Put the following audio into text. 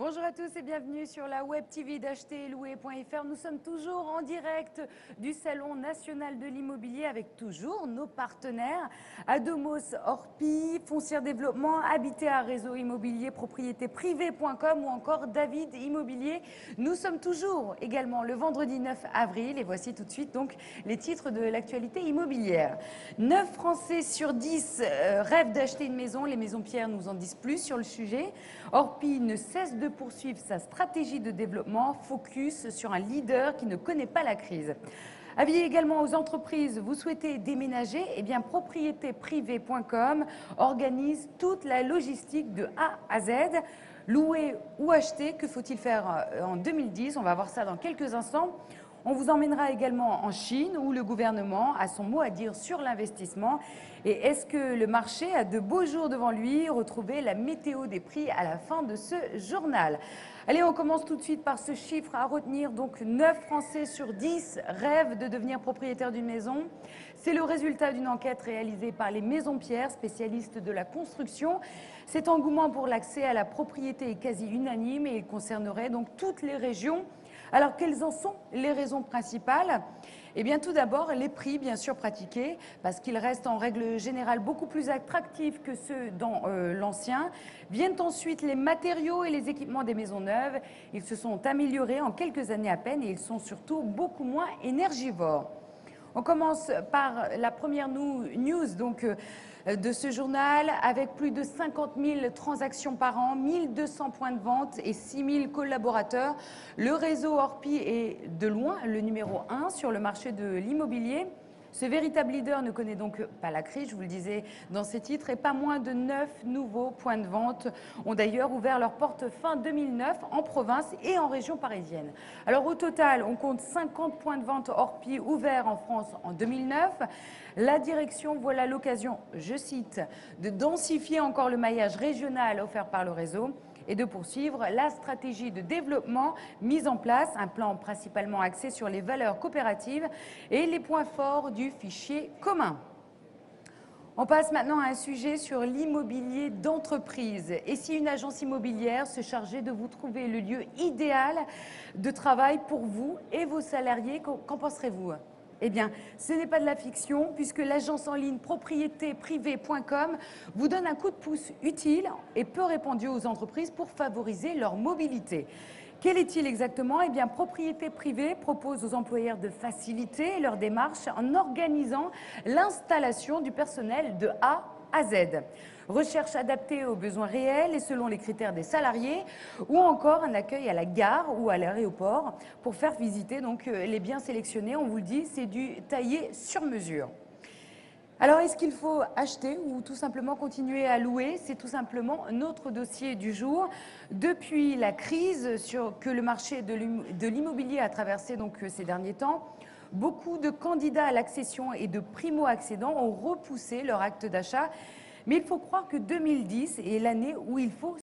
Bonjour à tous et bienvenue sur la web TV d'acheterlouer.fr. Nous sommes toujours en direct du Salon national de l'immobilier avec toujours nos partenaires Adomos Orpi, Foncière Développement, Habiter Réseau Immobilier, Propriétéprivée.com ou encore David Immobilier. Nous sommes toujours également le vendredi 9 avril et voici tout de suite donc les titres de l'actualité immobilière. 9 Français sur 10 rêvent d'acheter une maison. Les maisons pierres nous en disent plus sur le sujet. Orpi ne cesse de poursuivre sa stratégie de développement, focus sur un leader qui ne connaît pas la crise. Avis également aux entreprises, vous souhaitez déménager, eh bien propriétéprivée.com organise toute la logistique de A à Z. Louer ou acheter, que faut-il faire en 2010? On va voir ça dans quelques instants. On vous emmènera également en Chine où le gouvernement a son mot à dire sur l'investissement. Et est-ce que le marché a de beaux jours devant lui? Retrouvez la météo des prix à la fin de ce journal. Allez, on commence tout de suite par ce chiffre à retenir. Donc 9 Français sur 10 rêvent de devenir propriétaires d'une maison. C'est le résultat d'une enquête réalisée par les Maisons Pierre, spécialistes de la construction. Cet engouement pour l'accès à la propriété est quasi unanime et il concernerait donc toutes les régions. Alors, quelles en sont les raisons principales? Eh bien, tout d'abord, les prix, bien sûr, pratiqués, parce qu'ils restent en règle générale beaucoup plus attractifs que ceux dans l'ancien. Viennent ensuite les matériaux et les équipements des maisons neuves. Ils se sont améliorés en quelques années à peine et ils sont surtout beaucoup moins énergivores. On commence par la première news de ce journal avec plus de 50 000 transactions par an, 1200 points de vente et 6 000 collaborateurs. Le réseau Orpi est de loin le numéro 1 sur le marché de l'immobilier. Ce véritable leader ne connaît donc pas la crise, je vous le disais dans ces titres, et pas moins de 9 nouveaux points de vente ont d'ailleurs ouvert leurs portes fin 2009 en province et en région parisienne. Alors au total, on compte 50 points de vente Orpi ouverts en France en 2009. La direction voit là l'occasion, je cite, de densifier encore le maillage régional offert par le réseau et de poursuivre la stratégie de développement mise en place, un plan principalement axé sur les valeurs coopératives et les points forts du fichier commun. On passe maintenant à un sujet sur l'immobilier d'entreprise. Et si une agence immobilière se chargeait de vous trouver le lieu idéal de travail pour vous et vos salariés, qu'en penserez-vous ? Eh bien, ce n'est pas de la fiction puisque l'agence en ligne propriétéprivée.com vous donne un coup de pouce utile et peu répandu aux entreprises pour favoriser leur mobilité. Quel est-il exactement? Eh bien, Propriété Privée propose aux employeurs de faciliter leur démarche en organisant l'installation du personnel de A à Z. Recherche adaptée aux besoins réels et selon les critères des salariés, ou encore un accueil à la gare ou à l'aéroport pour faire visiter donc les biens sélectionnés. On vous le dit, c'est du taillé sur mesure. Alors, est-ce qu'il faut acheter ou tout simplement continuer à louer? C'est tout simplement notre dossier du jour. Depuis la crise que le marché de l'immobilier a traversé donc ces derniers temps, beaucoup de candidats à l'accession et de primo-accédants ont repoussé leur acte d'achat. Mais il faut croire que 2010 est l'année où il faut